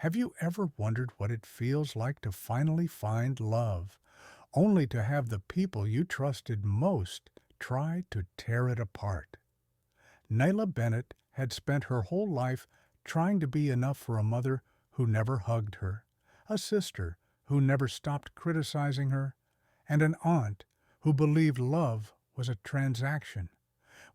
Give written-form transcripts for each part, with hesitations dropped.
Have you ever wondered what it feels like to finally find love, only to have the people you trusted most try to tear it apart? Nayla Bennett had spent her whole life trying to be enough for a mother who never hugged her, a sister who never stopped criticizing her, and an aunt who believed love was a transaction.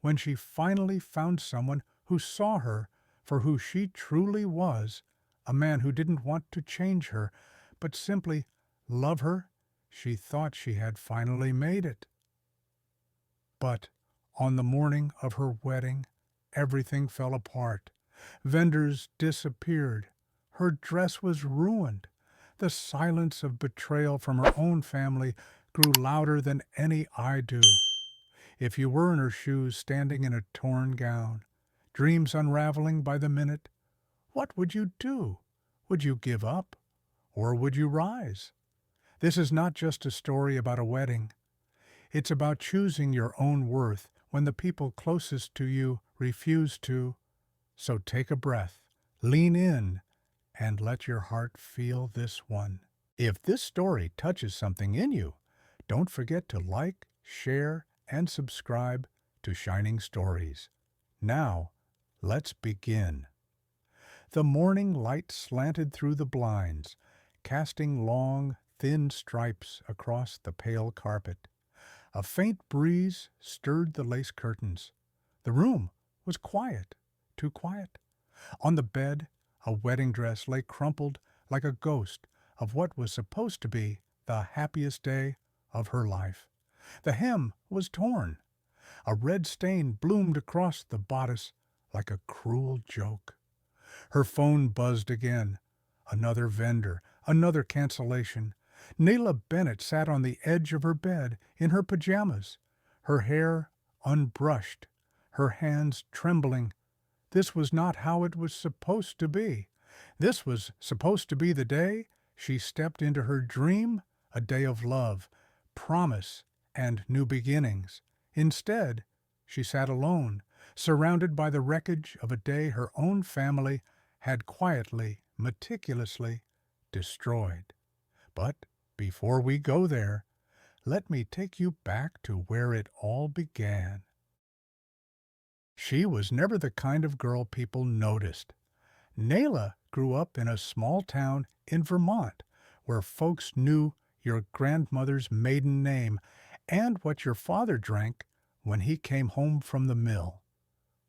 When she finally found someone who saw her for who she truly was, a man who didn't want to change her, but simply love her, she thought she had finally made it. But on the morning of her wedding, everything fell apart. Vendors disappeared. Her dress was ruined. The silence of betrayal from her own family grew louder than any I do. If you were in her shoes, standing in a torn gown, dreams unraveling by the minute, what would you do? Would you give up? Or would you rise? This is not just a story about a wedding. It's about choosing your own worth when the people closest to you refuse to. So take a breath, lean in, and let your heart feel this one. If this story touches something in you, don't forget to like, share, and subscribe to Shining Stories. Now, let's begin. The morning light slanted through the blinds, casting long, thin stripes across the pale carpet. A faint breeze stirred the lace curtains. The room was quiet, too quiet. On the bed, a wedding dress lay crumpled like a ghost of what was supposed to be the happiest day of her life. The hem was torn. A red stain bloomed across the bodice like a cruel joke. Her phone buzzed again. Another vendor, another cancellation. Nayla Bennett sat on the edge of her bed in her pajamas, her hair unbrushed, her hands trembling. This was not how it was supposed to be. This was supposed to be the day she stepped into her dream, a day of love, promise, and new beginnings. Instead, she sat alone, surrounded by the wreckage of a day her own family had quietly, meticulously destroyed. But before we go there, let me take you back to where it all began. She was never the kind of girl people noticed. Nayla grew up in a small town in Vermont where folks knew your grandmother's maiden name and what your father drank when he came home from the mill.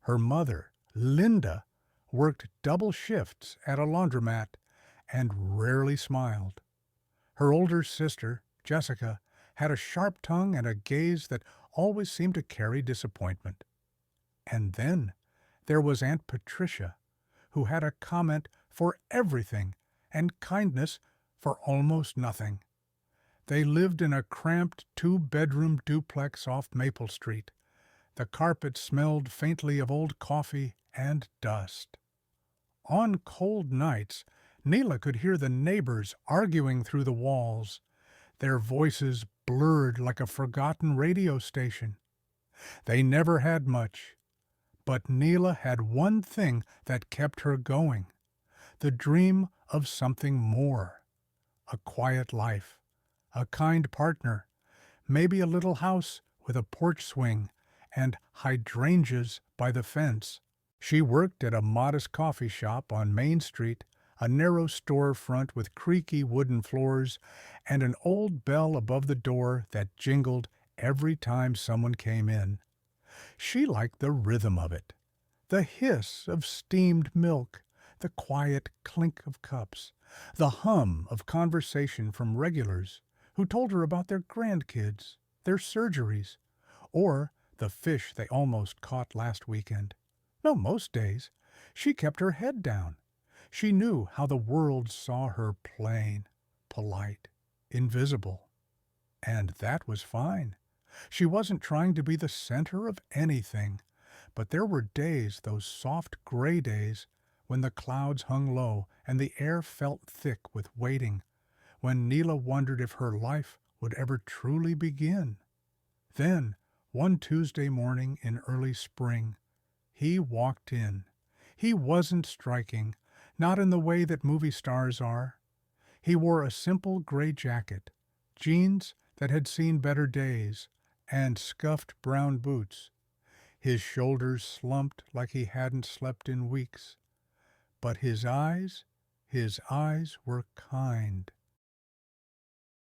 Her mother, Linda, worked double shifts at a laundromat and rarely smiled. Her older sister, Jessica, had a sharp tongue and a gaze that always seemed to carry disappointment. And then there was Aunt Patricia, who had a comment for everything and kindness for almost nothing. They lived in a cramped two-bedroom duplex off Maple Street. The carpet smelled faintly of old coffee and dust. On cold nights, Neela could hear the neighbors arguing through the walls, their voices blurred like a forgotten radio station. They never had much, but Neela had one thing that kept her going, the dream of something more, a quiet life, a kind partner, maybe a little house with a porch swing and hydrangeas by the fence. She worked at a modest coffee shop on Main Street, a narrow storefront with creaky wooden floors and an old bell above the door that jingled every time someone came in. She liked the rhythm of it, the hiss of steamed milk, the quiet clink of cups, the hum of conversation from regulars who told her about their grandkids, their surgeries, or the fish they almost caught last weekend. No, most days, she kept her head down. She knew how the world saw her plain, polite, invisible. And that was fine. She wasn't trying to be the center of anything. But there were days, those soft gray days, when the clouds hung low and the air felt thick with waiting, when Neela wondered if her life would ever truly begin. Then, one Tuesday morning in early spring, he walked in. He wasn't striking, not in the way that movie stars are. He wore a simple gray jacket, jeans that had seen better days, and scuffed brown boots. His shoulders slumped like he hadn't slept in weeks. But his eyes were kind.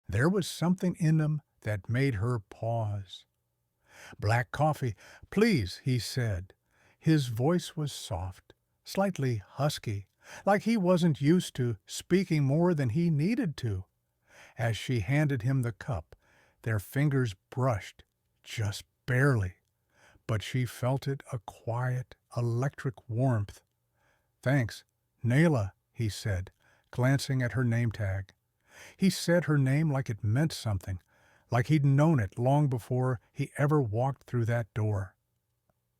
There was something in them that made her pause. "Black coffee, please," he said. His voice was soft, slightly husky, like he wasn't used to speaking more than he needed to. As she handed him the cup, their fingers brushed, just barely, but she felt it a quiet, electric warmth. "Thanks, Nayla," he said, glancing at her name tag. He said her name like it meant something, like he'd known it long before he ever walked through that door.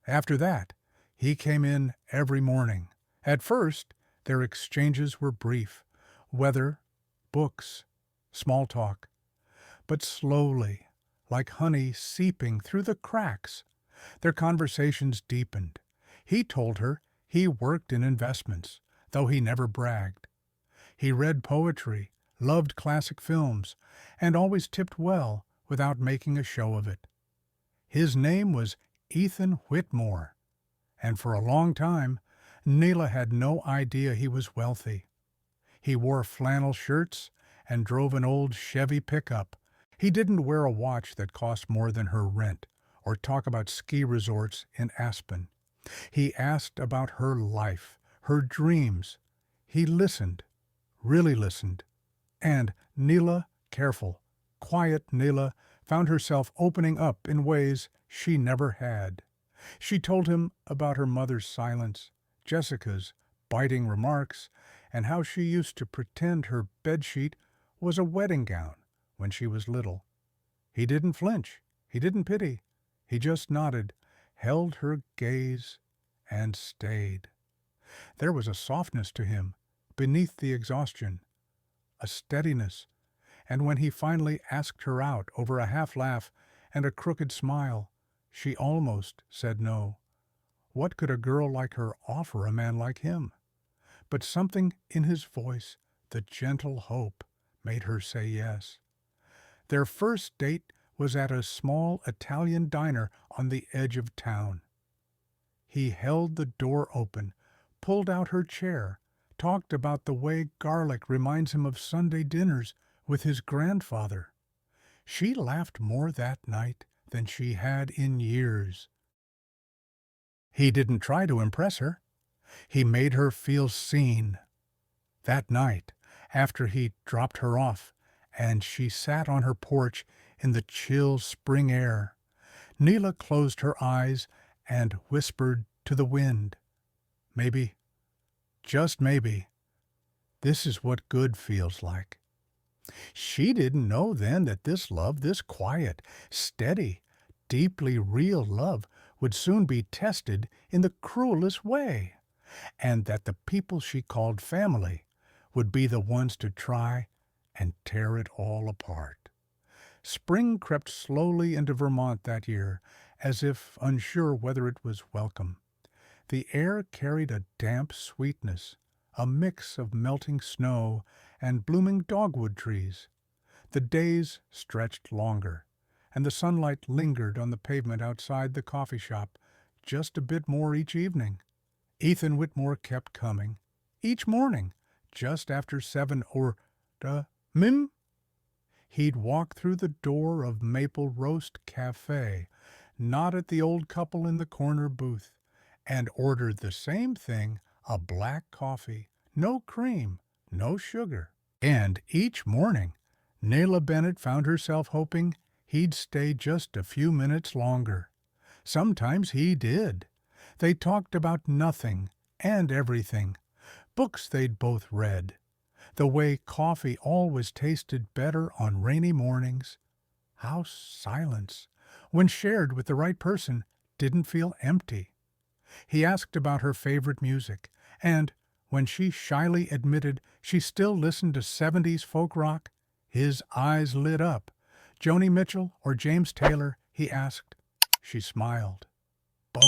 After that, he came in every morning. At first, their exchanges were brief. Weather, books, small talk. But slowly, like honey seeping through the cracks, their conversations deepened. He told her he worked in investments, though he never bragged. He read poetry, loved classic films, and always tipped well without making a show of it. His name was Ethan Whitmore, and for a long time, Neela had no idea he was wealthy. He wore flannel shirts and drove an old Chevy pickup. He didn't wear a watch that cost more than her rent or talk about ski resorts in Aspen. He asked about her life, her dreams. He listened, really listened. And Neela, careful, quiet Neela, found herself opening up in ways she never had. She told him about her mother's silence, Jessica's biting remarks, and how she used to pretend her bedsheet was a wedding gown when she was little. He didn't flinch. He didn't pity. He just nodded, held her gaze, and stayed. There was a softness to him, beneath the exhaustion, a steadiness, and when he finally asked her out over a half-laugh and a crooked smile, she almost said no. What could a girl like her offer a man like him? But something in his voice, the gentle hope, made her say yes. Their first date was at a small Italian diner on the edge of town. He held the door open, pulled out her chair, talked about the way garlic reminds him of Sunday dinners with his grandfather. She laughed more that night than she had in years. He didn't try to impress her. He made her feel seen. That night, after he dropped her off, and she sat on her porch in the chill spring air, Neela closed her eyes and whispered to the wind, "Maybe, just maybe, this is what good feels like." She didn't know then that this love, this quiet, steady, deeply real love, would soon be tested in the cruelest way, and that the people she called family would be the ones to try and tear it all apart. Spring crept slowly into Vermont that year, as if unsure whether it was welcome. The air carried a damp sweetness, a mix of melting snow and blooming dogwood trees. The days stretched longer, and the sunlight lingered on the pavement outside the coffee shop just a bit more each evening. Ethan Whitmore kept coming, each morning, just after 7 or mim. He'd walk through the door of Maple Roast Cafe, nod at the old couple in the corner booth, and order the same thing, a black coffee, no cream, no sugar. And each morning, Nayla Bennett found herself hoping he'd stay just a few minutes longer. Sometimes he did. They talked about nothing and everything, books they'd both read, the way coffee always tasted better on rainy mornings, how silence, when shared with the right person, didn't feel empty. He asked about her favorite music, and when she shyly admitted she still listened to 70s folk rock, his eyes lit up. Joni Mitchell or James Taylor, he asked. She smiled. Both.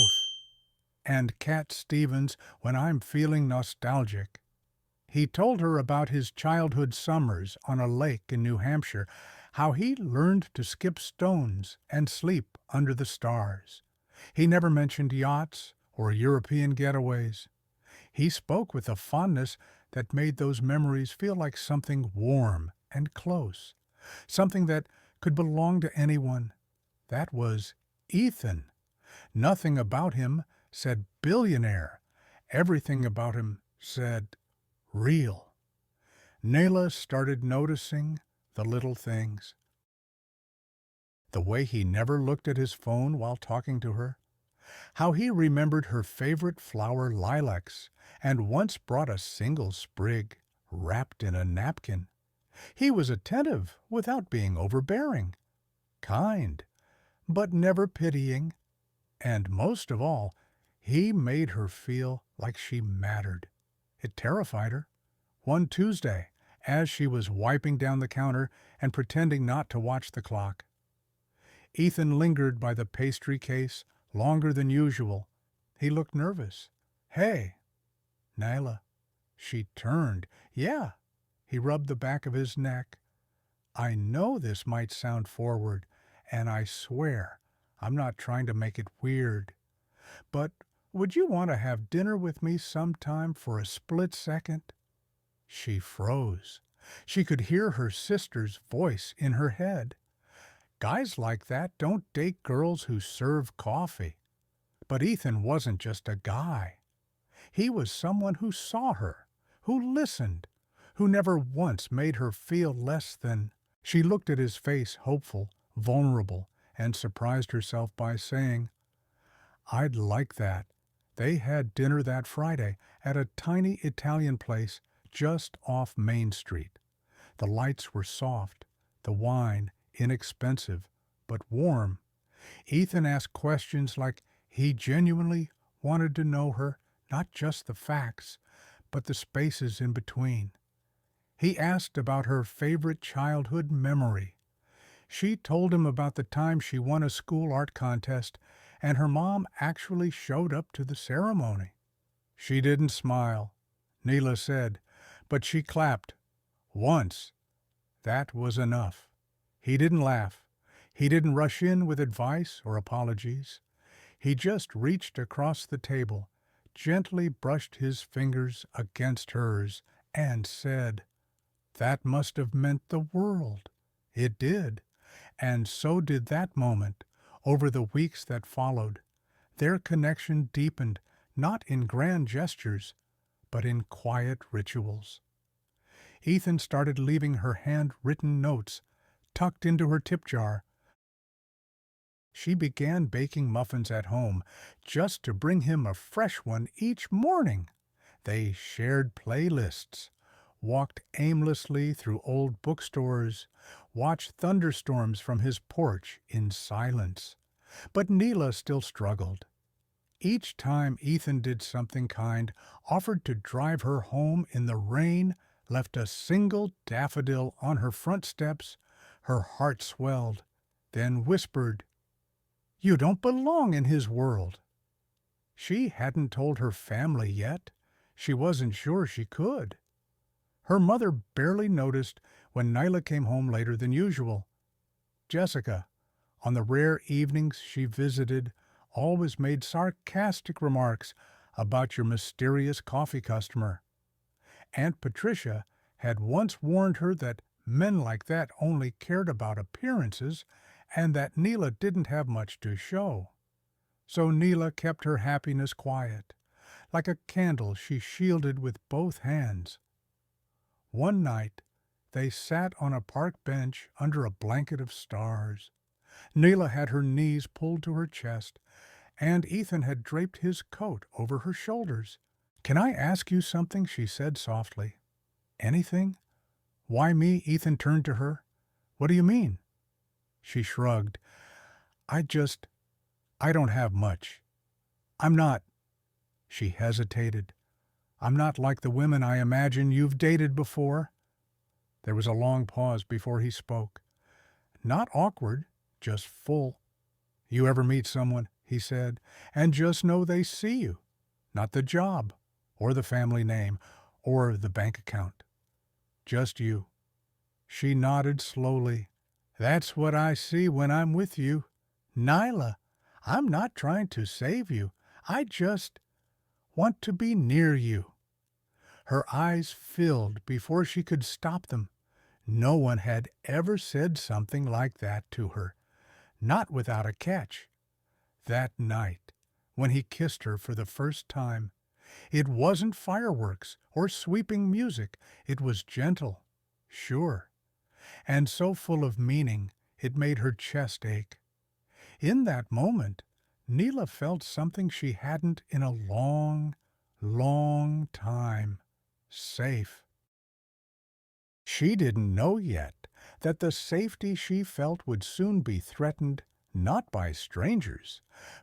And Cat Stevens when I'm feeling nostalgic. He told her about his childhood summers on a lake in New Hampshire, how he learned to skip stones and sleep under the stars. He never mentioned yachts or European getaways. He spoke with a fondness that made those memories feel like something warm and close, something that could belong to anyone. That was Ethan. Nothing about him said billionaire. Everything about him said real. Nayla started noticing the little things. The way he never looked at his phone while talking to her, how he remembered her favorite flower lilacs and once brought a single sprig wrapped in a napkin. He was attentive without being overbearing, kind, but never pitying, and most of all, he made her feel like she mattered. It terrified her. One Tuesday, as she was wiping down the counter and pretending not to watch the clock, Ethan lingered by the pastry case longer than usual. He looked nervous. "Hey, Nyla." She turned. "Yeah." He rubbed the back of his neck. "I know this might sound forward, and I swear I'm not trying to make it weird. But would you want to have dinner with me sometime for a split second?" She froze. She could hear her sister's voice in her head. Guys like that don't date girls who serve coffee. But Ethan wasn't just a guy. He was someone who saw her, who listened, who never once made her feel less than. She looked at his face, hopeful, vulnerable, and surprised herself by saying, "I'd like that." They had dinner that Friday at a tiny Italian place just off Main Street. The lights were soft, the wine inexpensive, but warm. Ethan asked questions like he genuinely wanted to know her, not just the facts, but the spaces in between. He asked about her favorite childhood memory. She told him about the time she won a school art contest and her mom actually showed up to the ceremony. She didn't smile, Neela said, but she clapped. Once. That was enough. He didn't laugh. He didn't rush in with advice or apologies. He just reached across the table, gently brushed his fingers against hers, and said, "That must have meant the world." It did. And so did that moment. Over the weeks that followed, their connection deepened, not in grand gestures, but in quiet rituals. Ethan started leaving her handwritten notes tucked into her tip jar. She began baking muffins at home just to bring him a fresh one each morning. They shared playlists, walked aimlessly through old bookstores, watched thunderstorms from his porch in silence. But Neela still struggled. Each time Ethan did something kind, offered to drive her home in the rain, left a single daffodil on her front steps, her heart swelled, then whispered, "You don't belong in his world." She hadn't told her family yet. She wasn't sure she could. Her mother barely noticed when Nyla came home later than usual. Jessica, on the rare evenings she visited, always made sarcastic remarks about your mysterious coffee customer. Aunt Patricia had once warned her that men like that only cared about appearances and that Neela didn't have much to show. So Neela kept her happiness quiet, like a candle she shielded with both hands. One night, they sat on a park bench under a blanket of stars. Neela had her knees pulled to her chest, and Ethan had draped his coat over her shoulders. "Can I ask you something?" she said softly. "Anything?" "Why me?" Ethan turned to her. "What do you mean?" She shrugged. I don't have much. I'm not." She hesitated. "I'm not like the women I imagine you've dated before." There was a long pause before he spoke. Not awkward, just full. "You ever meet someone," he said, "and just know they see you, not the job, or the family name, or the bank account. Just you. She nodded slowly. That's what I see when I'm with you. Nyla, I'm not trying to save you. I just want to be near you. Her eyes filled before she could stop them. No one had ever said something like that to her, not without a catch. That night, when he kissed her for the first time, it wasn't fireworks or sweeping music. It was gentle, sure, and so full of meaning it made her chest ache. In that moment, Neela felt something she hadn't in a long, long time. Safe. She didn't know yet that the safety she felt would soon be threatened not by strangers,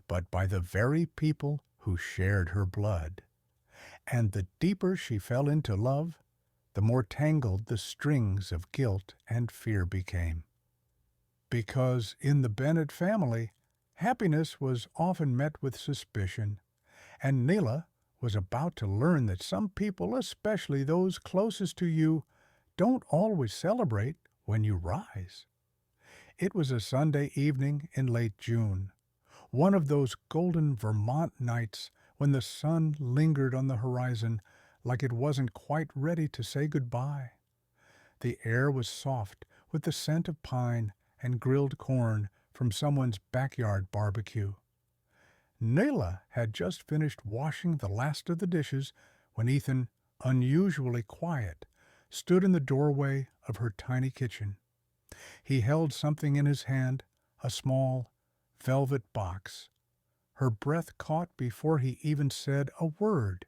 but by the very people who shared her blood. And the deeper she fell into love, the more tangled the strings of guilt and fear became. Because in the Bennett family, happiness was often met with suspicion, and Neela was about to learn that some people, especially those closest to you, don't always celebrate when you rise. It was a Sunday evening in late June, one of those golden Vermont nights when the sun lingered on the horizon like it wasn't quite ready to say goodbye. The air was soft with the scent of pine and grilled corn from someone's backyard barbecue. Neela had just finished washing the last of the dishes when Ethan, unusually quiet, stood in the doorway of her tiny kitchen. He held something in his hand, a small, velvet box. Her breath caught before he even said a word.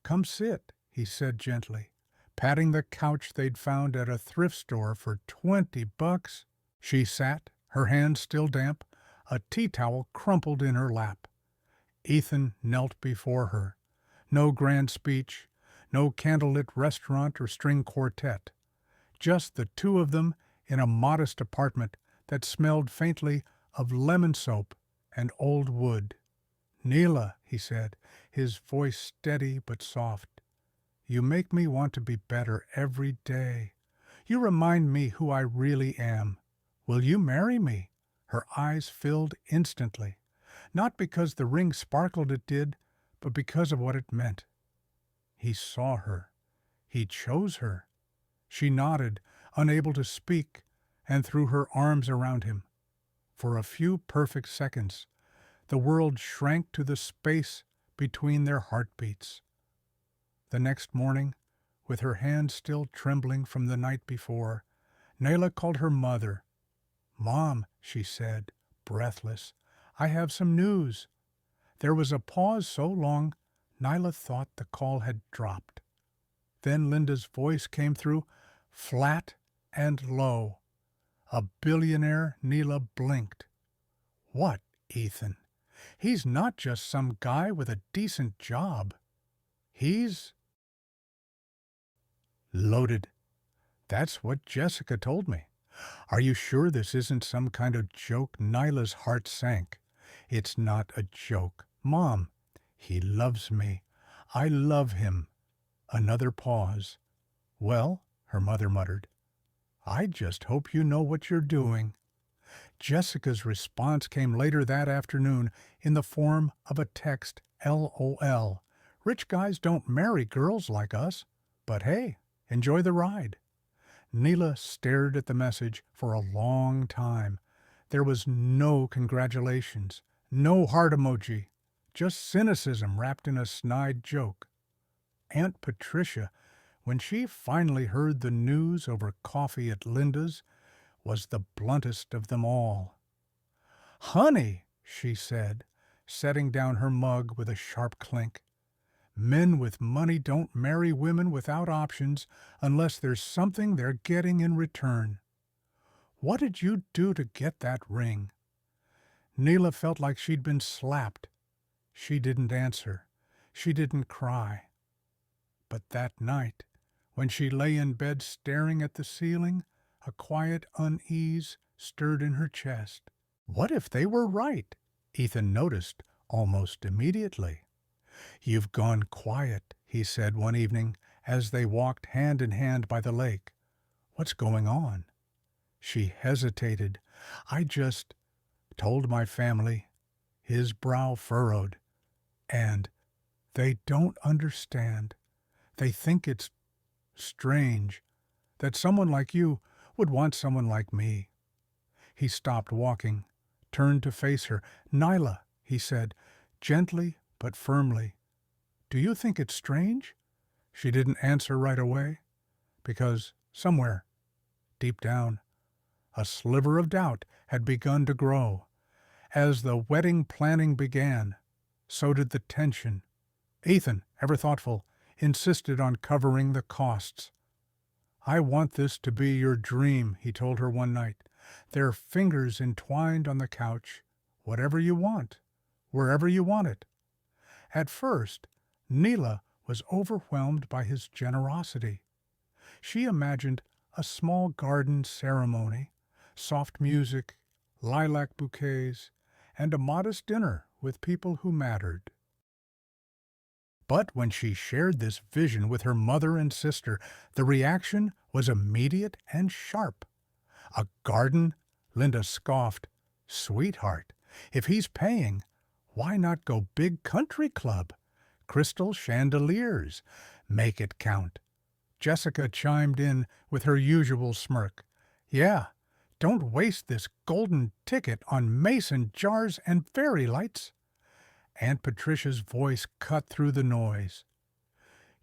"Come sit," he said gently, patting the couch they'd found at a thrift store for $20. She sat, her hands still damp, a tea towel crumpled in her lap. Ethan knelt before her. No grand speech, no candlelit restaurant or string quartet. Just the two of them in a modest apartment that smelled faintly of lemon soap and old wood. "Neela," he said, his voice steady but soft, "you make me want to be better every day. You remind me who I really am. Will you marry me?" Her eyes filled instantly, not because the ring sparkled it did, but because of what it meant. He saw her. He chose her. She nodded, unable to speak, and threw her arms around him. For a few perfect seconds, the world shrank to the space between their heartbeats. The next morning, with her hands still trembling from the night before, Neela called her mother. "Mom," she said, breathless, "I have some news." There was a pause so long, Neela thought the call had dropped. Then Linda's voice came through, flat and low. A billionaire, Neela blinked. "What, Ethan? He's not just some guy with a decent job. He's loaded. That's what Jessica told me. Are you sure this isn't some kind of joke?" Nyla's heart sank. "It's not a joke. Mom, he loves me. I love him." Another pause. "Well," her mother muttered, "I just hope you know what you're doing." Jessica's response came later that afternoon in the form of a text, LOL. "Rich guys don't marry girls like us, but hey, enjoy the ride." Neela stared at the message for a long time. There was no congratulations, no heart emoji, just cynicism wrapped in a snide joke. Aunt Patricia, when she finally heard the news over coffee at Linda's, was the bluntest of them all. "Honey," she said, setting down her mug with a sharp clink, "men with money don't marry women without options unless there's something they're getting in return. What did you do to get that ring?" Neela felt like she'd been slapped. She didn't answer. She didn't cry. But that night, when she lay in bed staring at the ceiling, a quiet unease stirred in her chest. What if they were right? Ethan noticed almost immediately. "You've gone quiet," he said one evening as they walked hand in hand by the lake. "What's going on?" She hesitated. "I just told my family." His brow furrowed. "And they don't understand. They think it's strange that someone like you would want someone like me." He stopped walking, turned to face her. "Nyla," he said, gently but firmly, "do you think it's strange?" She didn't answer right away, because somewhere, deep down, a sliver of doubt had begun to grow. As the wedding planning began, so did the tension. Ethan, ever thoughtful, insisted on covering the costs. "I want this to be your dream," he told her one night. "Their fingers entwined on the couch. Whatever you want, wherever you want it." At first, Neela was overwhelmed by his generosity. She imagined a small garden ceremony, soft music, lilac bouquets, and a modest dinner with people who mattered. But when she shared this vision with her mother and sister, the reaction was immediate and sharp. "A garden?" Linda scoffed. "Sweetheart, if he's paying, why not go big country club? Crystal chandeliers. Make it count." Jessica chimed in with her usual smirk. "Yeah, don't waste this golden ticket on mason jars and fairy lights." Aunt Patricia's voice cut through the noise.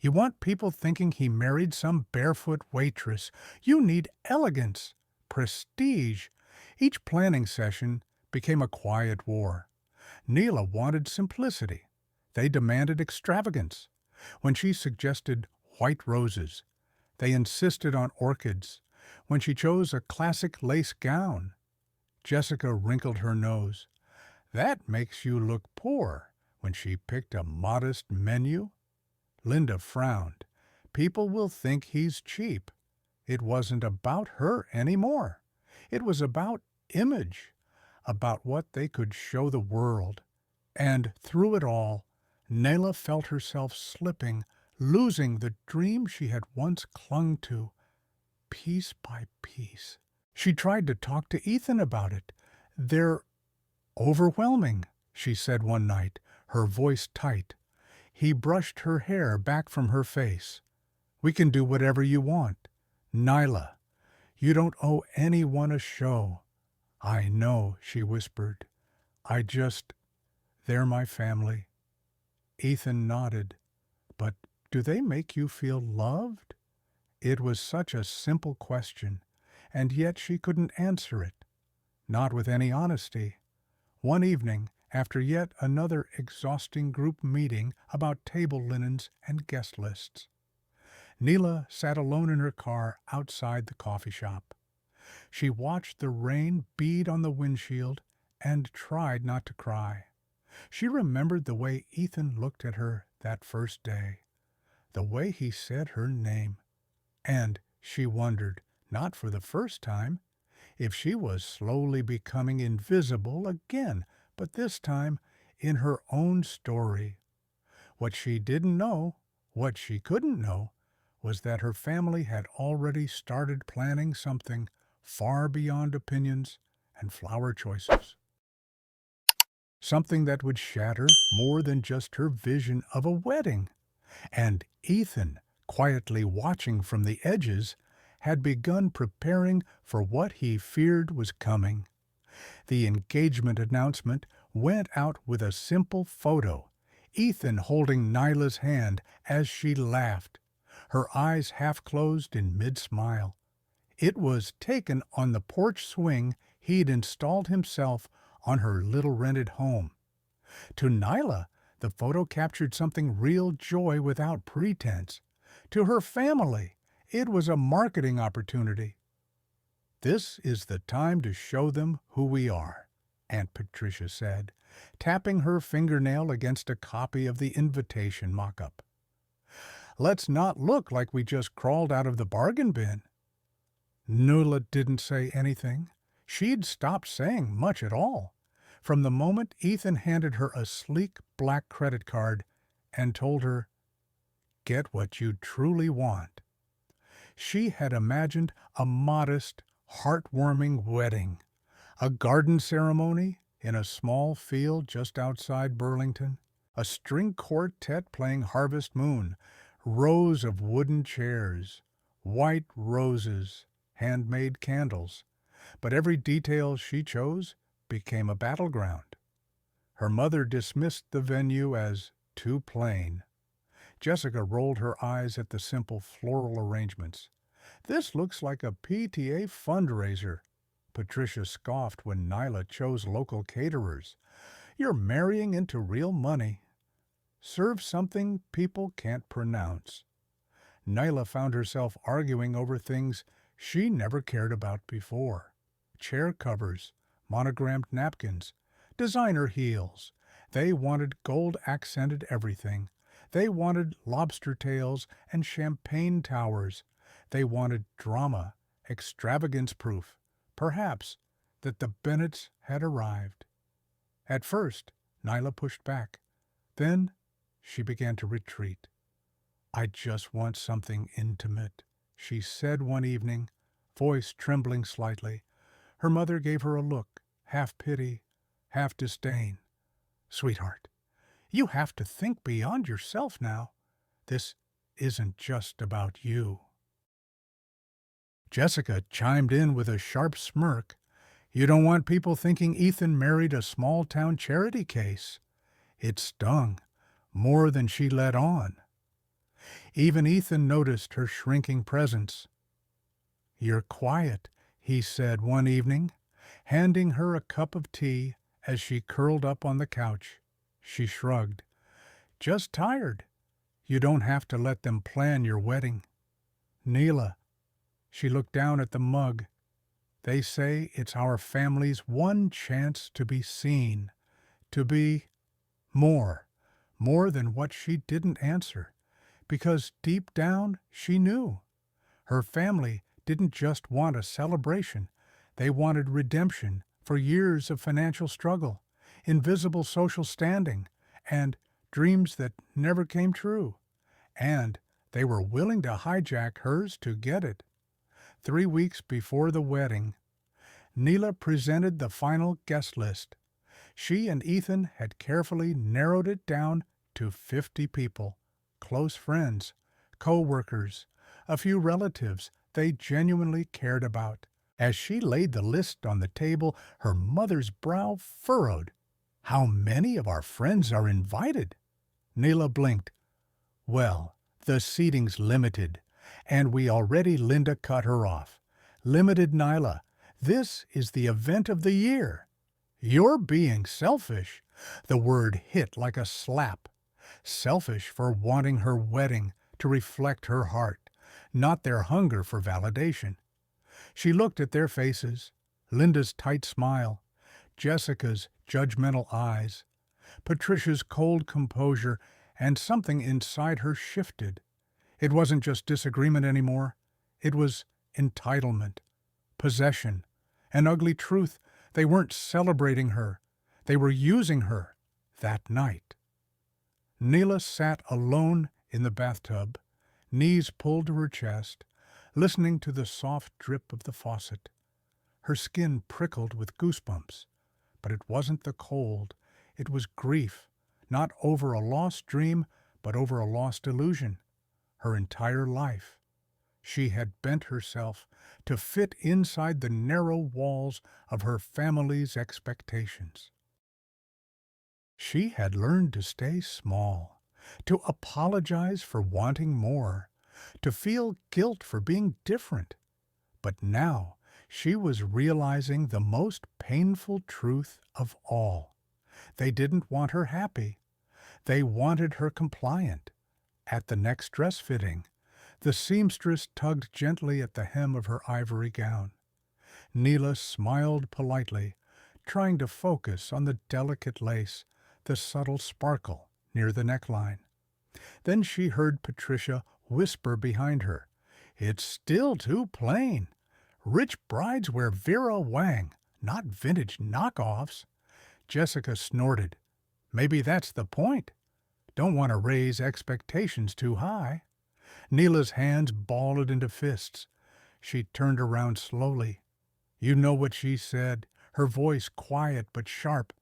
"You want people thinking he married some barefoot waitress. You need elegance, prestige." Each planning session became a quiet war. Neela wanted simplicity. They demanded extravagance. When she suggested white roses, they insisted on orchids. When she chose a classic lace gown, Jessica wrinkled her nose. "That makes you look poor." When she picked a modest menu, Linda frowned. "People will think he's cheap." It wasn't about her anymore. It was about image, about what they could show the world. And through it all, Nayla felt herself slipping, losing the dream she had once clung to, piece by piece. She tried to talk to Ethan about it. "They're overwhelming," she said one night, her voice tight. He brushed her hair back from her face. "We can do whatever you want. Nyla, you don't owe anyone a show." "I know," she whispered. They're my family." Ethan nodded. "But do they make you feel loved?" It was such a simple question, and yet she couldn't answer it. Not with any honesty. One evening, after yet another exhausting group meeting about table linens and guest lists, Neela sat alone in her car outside the coffee shop. She watched the rain bead on the windshield and tried not to cry. She remembered the way Ethan looked at her that first day, the way he said her name, and she wondered, not for the first time, if she was slowly becoming invisible again, but this time in her own story. What she didn't know, what she couldn't know, was that her family had already started planning something far beyond opinions and flower choices. Something that would shatter more than just her vision of a wedding. And Ethan, quietly watching from the edges, had begun preparing for what he feared was coming. The engagement announcement went out with a simple photo, Ethan holding Nyla's hand as she laughed, her eyes half closed in mid-smile. It was taken on the porch swing he'd installed himself on her little rented home. To Nyla, the photo captured something real joy without pretense. To her family, it was a marketing opportunity. "This is the time to show them who we are," Aunt Patricia said, tapping her fingernail against a copy of the invitation mock-up. "Let's not look like we just crawled out of the bargain bin." Nuala didn't say anything. She'd stopped saying much at all, from the moment Ethan handed her a sleek black credit card and told her, get what you truly want. She had imagined a modest, heartwarming wedding, a garden ceremony in a small field just outside Burlington, a string quartet playing Harvest Moon, rows of wooden chairs, white roses, handmade candles. But every detail she chose became a battleground. Her mother dismissed the venue as too plain. Jessica rolled her eyes at the simple floral arrangements. "This looks like a PTA fundraiser." Patricia scoffed when Nyla chose local caterers. "You're marrying into real money. Serve something people can't pronounce." Nyla found herself arguing over things she never cared about before. Chair covers, monogrammed napkins, designer heels. They wanted gold-accented everything. They wanted lobster tails and champagne towers. They wanted drama, extravagance proof, perhaps, that the Bennets had arrived. At first, Nyla pushed back. Then she began to retreat. "I just want something intimate," she said one evening, voice trembling slightly. Her mother gave her a look, half pity, half disdain. "Sweetheart, you have to think beyond yourself now. This isn't just about you." Jessica chimed in with a sharp smirk. "You don't want people thinking Ethan married a small-town charity case." It stung, more than she let on. Even Ethan noticed her shrinking presence. "You're quiet," he said one evening, handing her a cup of tea as she curled up on the couch. She shrugged. "Just tired. You don't have to let them plan your wedding." "Neela," she looked down at the mug. "They say it's our family's one chance to be seen, to be more than what she didn't answer, because deep down she knew. Her family didn't just want a celebration. They wanted redemption for years of financial struggle, invisible social standing, and dreams that never came true. And they were willing to hijack hers to get it. 3 weeks before the wedding, Neela presented the final guest list. She and Ethan had carefully narrowed it down to 50 people, close friends, co-workers, a few relatives they genuinely cared about. As she laid the list on the table, her mother's brow furrowed. "How many of our friends are invited?" Neela blinked. "Well, the seating's limited, and we already Linda cut her off. Limited Nyla. This is the event of the year." "You're being selfish." The word hit like a slap. Selfish for wanting her wedding to reflect her heart, not their hunger for validation. She looked at their faces, Linda's tight smile, Jessica's judgmental eyes, Patricia's cold composure, and something inside her shifted. It wasn't just disagreement anymore. It was entitlement, possession, an ugly truth. They weren't celebrating her. They were using her that night. Neela sat alone in the bathtub, knees pulled to her chest, listening to the soft drip of the faucet. Her skin prickled with goosebumps, but it wasn't the cold. It was grief, not over a lost dream, but over a lost illusion. Her entire life, she had bent herself to fit inside the narrow walls of her family's expectations. She had learned to stay small, to apologize for wanting more, to feel guilt for being different. But now she was realizing the most painful truth of all. They didn't want her happy. They wanted her compliant. At the next dress fitting, the seamstress tugged gently at the hem of her ivory gown. Neela smiled politely, trying to focus on the delicate lace, the subtle sparkle near the neckline. Then she heard Patricia whisper behind her, "It's still too plain. Rich brides wear Vera Wang, not vintage knockoffs." Jessica snorted. "Maybe that's the point. Don't want to raise expectations too high. Neela's hands balled into fists. She turned around slowly. You know what she said, her voice quiet but sharp.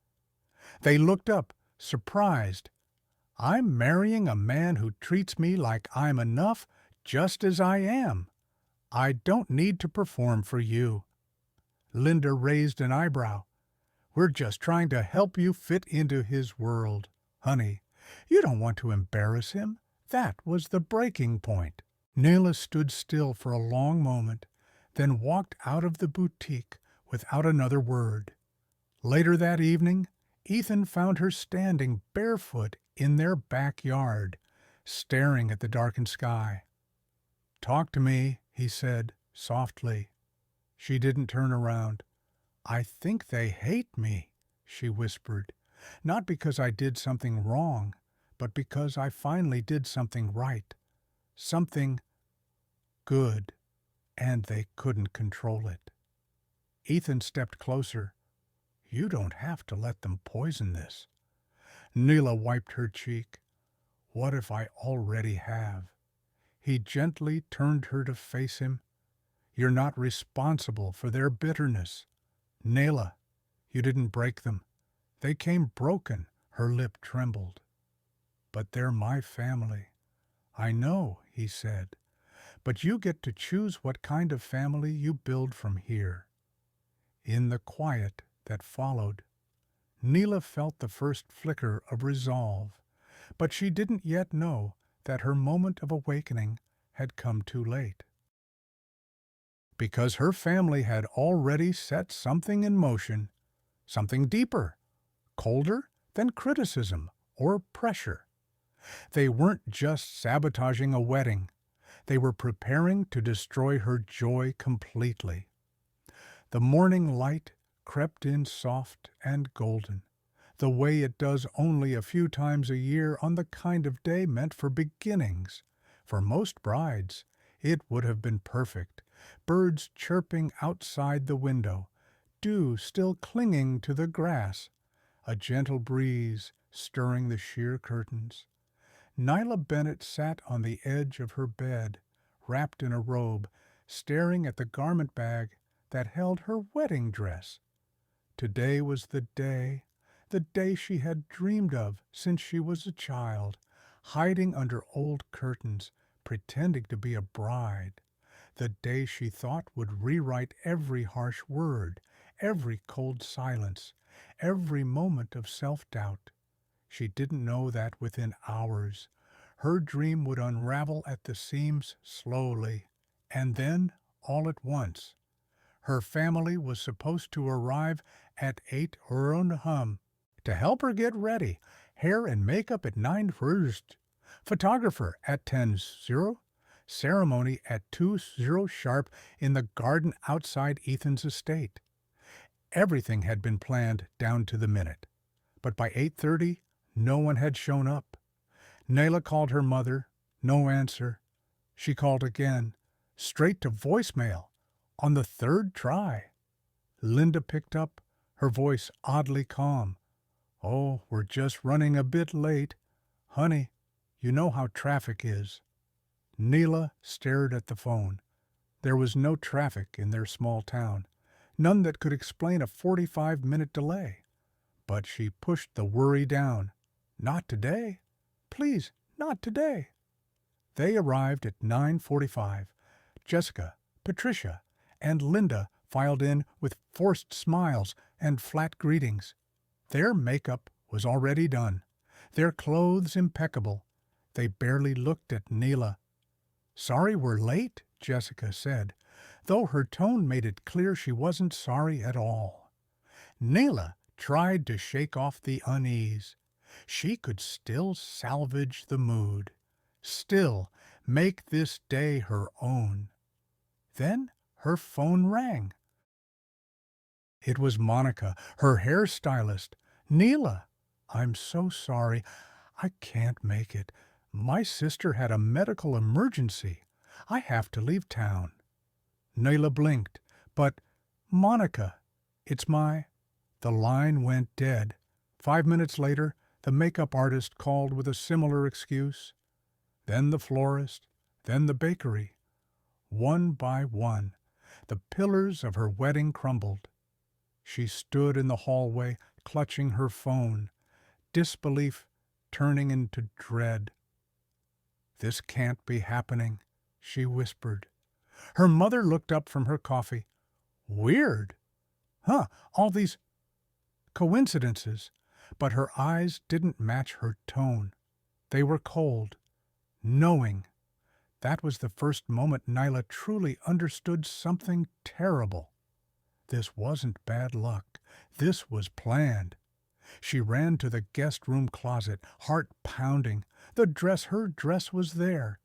They looked up, surprised. I'm marrying a man who treats me like I'm enough just as I am. I don't need to perform for you. Linda raised an eyebrow. We're just trying to help you fit into his world. Honey, you don't want to embarrass him. That was the breaking point. Neela stood still for a long moment, then walked out of the boutique without another word. Later that evening, Ethan found her standing barefoot in their backyard, staring at the darkened sky. Talk to me, he said, softly. She didn't turn around. I think they hate me, she whispered. Not because I did something wrong, but because I finally did something right. Something good, and they couldn't control it. Ethan stepped closer. You don't have to let them poison this. Neela wiped her cheek. What if I already have? He gently turned her to face him. You're not responsible for their bitterness. Neela, you didn't break them. They came broken. Her lip trembled. But they're my family. I know, he said. But you get to choose what kind of family you build from here. In the quiet that followed, Neela felt the first flicker of resolve, but she didn't yet know that her moment of awakening had come too late. Because her family had already set something in motion, something deeper, colder than criticism or pressure. They weren't just sabotaging a wedding. They were preparing to destroy her joy completely. The morning light crept in soft and golden, the way it does only a few times a year on the kind of day meant for beginnings. For most brides, it would have been perfect. Birds chirping outside the window, dew still clinging to the grass, a gentle breeze stirring the sheer curtains. Nyla Bennett sat on the edge of her bed, wrapped in a robe, staring at the garment bag that held her wedding dress. Today was the day she had dreamed of since she was a child, hiding under old curtains, pretending to be a bride. The day she thought would rewrite every harsh word, every cold silence, every moment of self-doubt. She didn't know that within hours her dream would unravel at the seams slowly, and then, all at once. Her family was supposed to arrive at 8 Urunham to help her get ready, hair and makeup at 9 first, photographer at 10:00, ceremony at 2:00 sharp in the garden outside Ethan's estate. Everything had been planned down to the minute, but by 8:30 no one had shown up. Neela called her mother, no answer. She called again, straight to voicemail, on the third try. Linda picked up, her voice oddly calm. Oh, we're just running a bit late. Honey, you know how traffic is. Neela stared at the phone. There was no traffic in their small town, none that could explain a 45-minute delay. But she pushed the worry down. Not today. Please, not today. They arrived at 9:45. Jessica, Patricia, and Linda filed in with forced smiles and flat greetings. Their makeup was already done, their clothes impeccable. They barely looked at Neela. Sorry we're late, Jessica said, though her tone made it clear she wasn't sorry at all. Neela tried to shake off the unease. She could still salvage the mood, still make this day her own. Then her phone rang. It was Monica, her hairstylist. Neela, I'm so sorry. I can't make it. My sister had a medical emergency. I have to leave town. Neela blinked. But, Monica, it's my... The line went dead. 5 minutes later, The makeup artist called with a similar excuse, then the florist, then the bakery. One by one, the pillars of her wedding crumbled. She stood in the hallway, clutching her phone, disbelief turning into dread. "This can't be happening," she whispered. Her mother looked up from her coffee. "Weird. Huh, all these coincidences." But her eyes didn't match her tone. They were cold, knowing. That was the first moment Nyla truly understood something terrible. This wasn't bad luck. This was planned. She ran to the guest room closet, heart pounding. Her dress was there.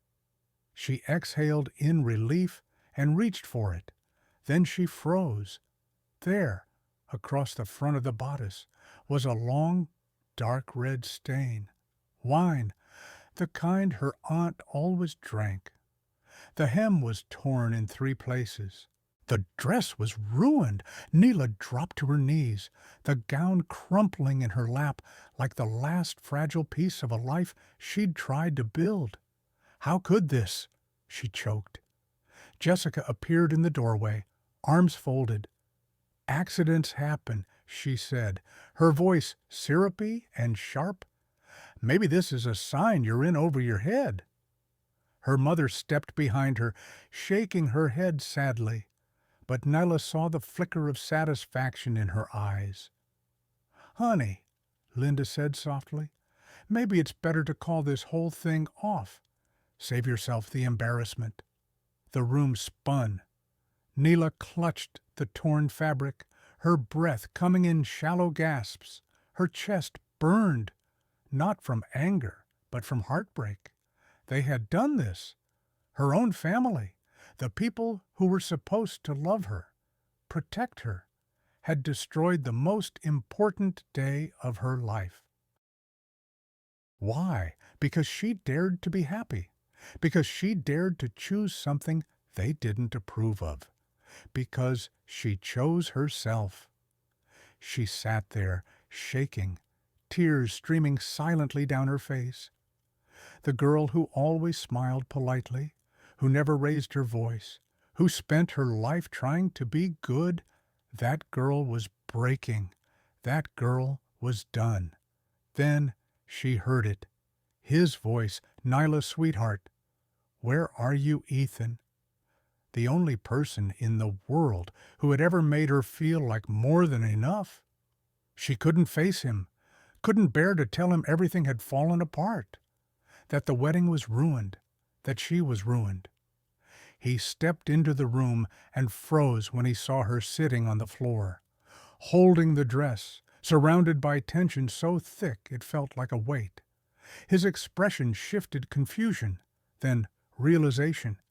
She exhaled in relief and reached for it. Then she froze. There, across the front of the bodice, was a long, dark red stain. Wine, the kind her aunt always drank. The hem was torn in 3 places. The dress was ruined. Nyla dropped to her knees, the gown crumpling in her lap like the last fragile piece of a life she'd tried to build. "How could this?" she choked. Jessica appeared in the doorway, arms folded. "Accidents happen," she said, her voice syrupy and sharp. "Maybe this is a sign you're in over your head." Her mother stepped behind her, shaking her head sadly, but Nyla saw the flicker of satisfaction in her eyes. "Honey," Linda said softly, "maybe it's better to call this whole thing off. Save yourself the embarrassment." The room spun. Nyla clutched the torn fabric, her breath coming in shallow gasps. Her chest burned, not from anger, but from heartbreak. They had done this. Her own family, the people who were supposed to love her, protect her, had destroyed the most important day of her life. Why? Because she dared to be happy. Because she dared to choose something they didn't approve of. Because she chose herself. She sat there, shaking, tears streaming silently down her face. The girl who always smiled politely, who never raised her voice, who spent her life trying to be good, that girl was breaking. That girl was done. Then she heard it. His voice, Nyla's sweetheart. "Where are you, Ethan?" The only person in the world who had ever made her feel like more than enough. She couldn't face him, couldn't bear to tell him everything had fallen apart, that the wedding was ruined, that she was ruined. He stepped into the room and froze when he saw her sitting on the floor, holding the dress, surrounded by tension so thick it felt like a weight. His expression shifted confusion, then realization,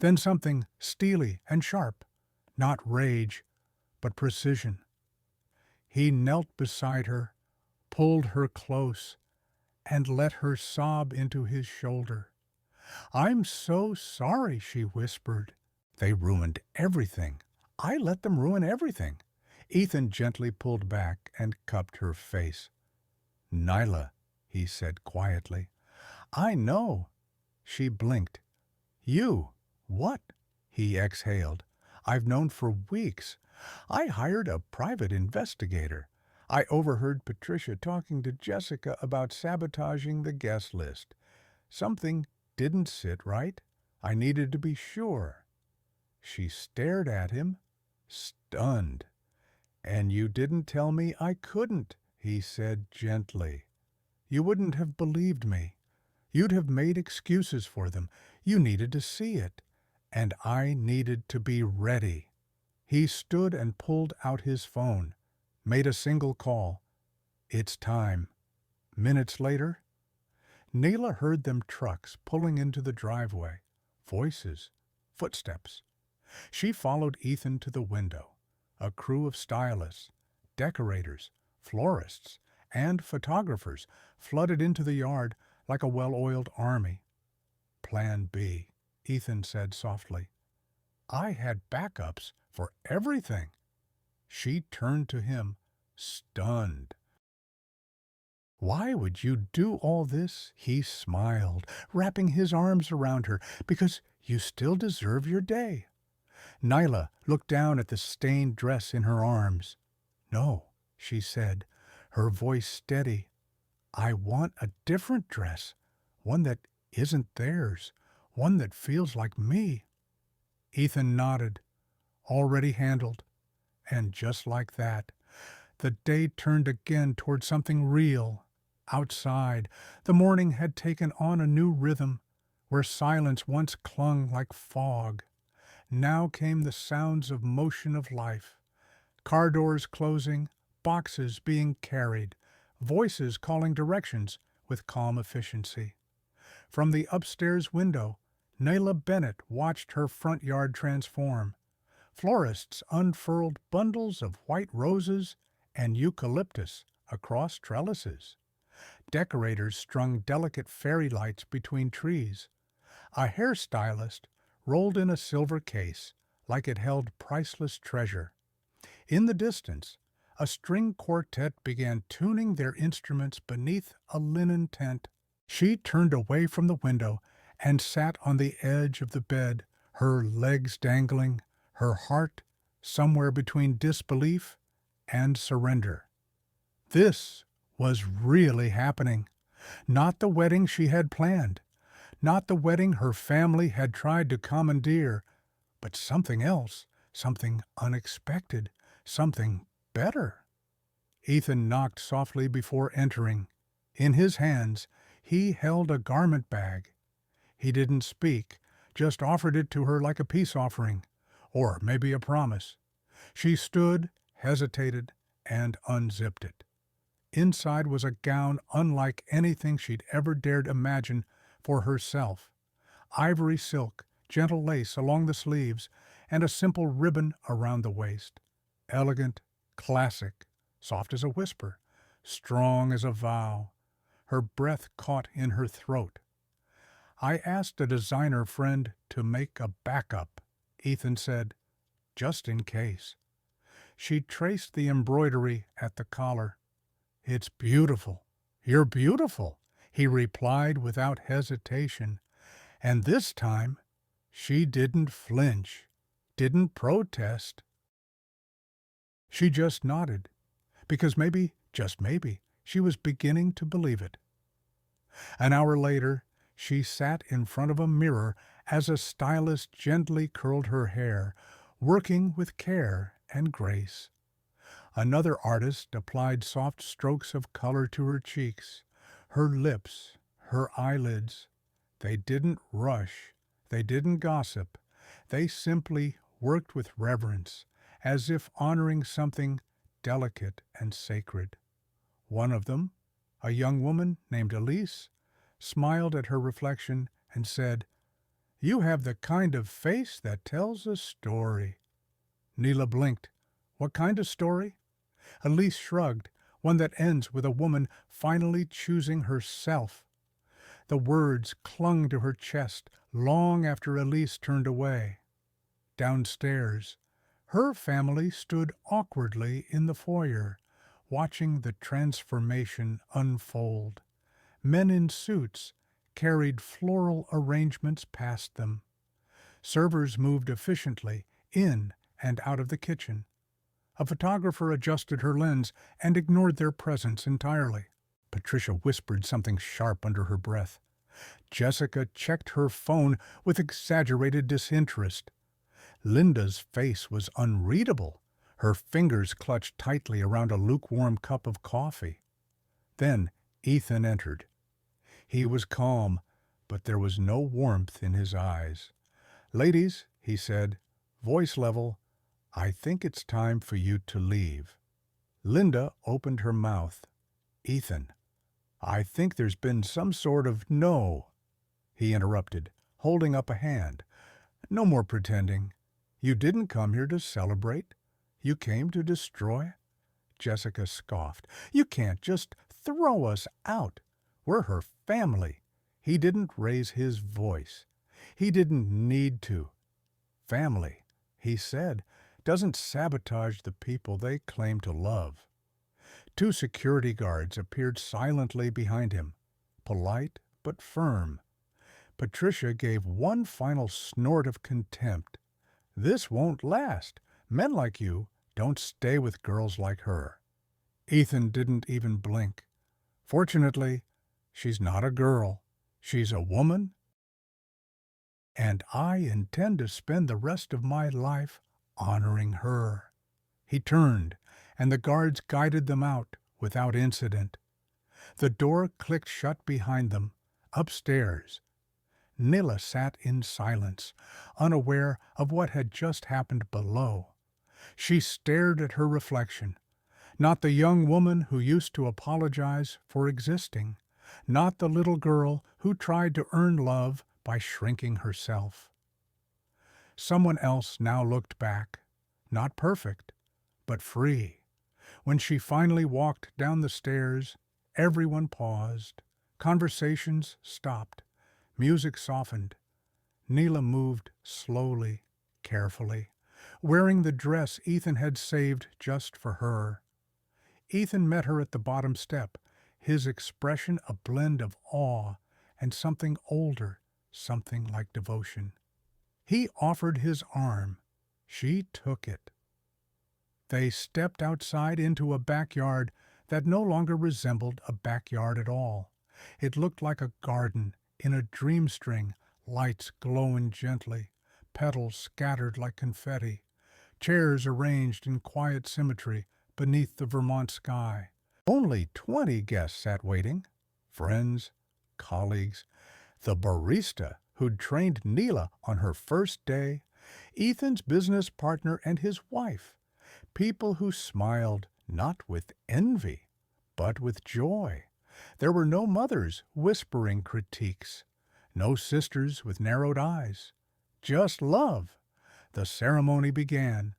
then something steely and sharp, not rage, but precision. He knelt beside her, pulled her close, and let her sob into his shoulder. "I'm so sorry," she whispered. "They ruined everything. I let them ruin everything." Ethan gently pulled back and cupped her face. "Nyla," he said quietly. "I know." She blinked. "You? What?" He exhaled. "I've known for weeks. I hired a private investigator. I overheard Patricia talking to Jessica about sabotaging the guest list. Something didn't sit right. I needed to be sure." She stared at him, stunned. "And you didn't tell me I couldn't," he said gently. "You wouldn't have believed me. You'd have made excuses for them. You needed to see it. And I needed to be ready." He stood and pulled out his phone, made a single call. "It's time." Minutes later, Nyla heard them trucks pulling into the driveway. Voices, footsteps. She followed Ethan to the window. A crew of stylists, decorators, florists, and photographers flooded into the yard like a well-oiled army. "Plan B," Ethan said softly. "I had backups for everything." She turned to him, stunned. Why would you do all this? He smiled, wrapping his arms around her, because you still deserve your day. Nyla looked down at the stained dress in her arms. No, she said, her voice steady. I want a different dress, one that isn't theirs, one that feels like me. Ethan nodded. Already handled. And just like that, the day turned again toward something real. Outside, the morning had taken on a new rhythm, where silence once clung like fog. Now came the sounds of motion of life. Car doors closing, boxes being carried, voices calling directions with calm efficiency. From the upstairs window, Nayla Bennett watched her front yard transform. Florists unfurled bundles of white roses and eucalyptus across trellises. Decorators strung delicate fairy lights between trees. A hairstylist rolled in a silver case like it held priceless treasure. In the distance, a string quartet began tuning their instruments beneath a linen tent. She turned away from the window and sat on the edge of the bed, her legs dangling, her heart somewhere between disbelief and surrender. This was really happening. Not the wedding she had planned, not the wedding her family had tried to commandeer, but something else, something unexpected, something better. Ethan knocked softly before entering. In his hands, he held a garment bag. He didn't speak, just offered it to her like a peace offering, or maybe a promise. She stood, hesitated, and unzipped it. Inside was a gown unlike anything she'd ever dared imagine for herself. Ivory silk, gentle lace along the sleeves, and a simple ribbon around the waist. Elegant, classic, soft as a whisper, strong as a vow. Her breath caught in her throat. I asked a designer friend to make a backup, Ethan said, just in case. She traced the embroidery at the collar. It's beautiful. You're beautiful, he replied without hesitation. And this time, she didn't flinch, didn't protest. She just nodded, because maybe, just maybe, she was beginning to believe it. An hour later, she sat in front of a mirror as a stylist gently curled her hair, working with care and grace. Another artist applied soft strokes of color to her cheeks, her lips, her eyelids. They didn't rush, they didn't gossip, they simply worked with reverence, as if honoring something delicate and sacred. One of them, a young woman named Elise, smiled at her reflection and said, "You have the kind of face that tells a story." Neela blinked. "What kind of story?" Elise shrugged, "One that ends with a woman finally choosing herself." The words clung to her chest long after Elise turned away. Downstairs, her family stood awkwardly in the foyer, watching the transformation unfold. Men in suits carried floral arrangements past them. Servers moved efficiently in and out of the kitchen. A photographer adjusted her lens and ignored their presence entirely. Patricia whispered something sharp under her breath. Jessica checked her phone with exaggerated disinterest. Linda's face was unreadable. Her fingers clutched tightly around a lukewarm cup of coffee. Then Ethan entered. He was calm, but there was no warmth in his eyes. "Ladies," he said, voice level, "I think it's time for you to leave." Linda opened her mouth. "Ethan, I think there's been some sort of—" "No," he interrupted, holding up a hand. "No more pretending. You didn't come here to celebrate. You came to destroy." Jessica scoffed. "You can't just throw us out. We're her family." He didn't raise his voice. He didn't need to. "Family," he said, "doesn't sabotage the people they claim to love." Two security guards appeared silently behind him, polite but firm. Patricia gave one final snort of contempt. "This won't last. Men like you don't stay with girls like her." Ethan didn't even blink. "Fortunately, she's not a girl. She's a woman, and I intend to spend the rest of my life honoring her." He turned, and the guards guided them out without incident. The door clicked shut behind them. Upstairs, Nila sat in silence, unaware of what had just happened below. She stared at her reflection, not the young woman who used to apologize for existing, not the little girl who tried to earn love by shrinking herself. Someone else now looked back, not perfect, but free. When she finally walked down the stairs, everyone paused. Conversations stopped. Music softened. Nila moved slowly, carefully, wearing the dress Ethan had saved just for her. Ethan met her at the bottom step, his expression a blend of awe and something older, something like devotion. He offered his arm. She took it. They stepped outside into a backyard that no longer resembled a backyard at all. It looked like a garden in a dream string, lights glowing gently, petals scattered like confetti, chairs arranged in quiet symmetry beneath the Vermont sky. Only 20 guests sat waiting. Friends, colleagues, the barista who'd trained Nila on her first day, Ethan's business partner and his wife. People who smiled not with envy, but with joy. There were no mothers whispering critiques, no sisters with narrowed eyes. Just love. The ceremony began.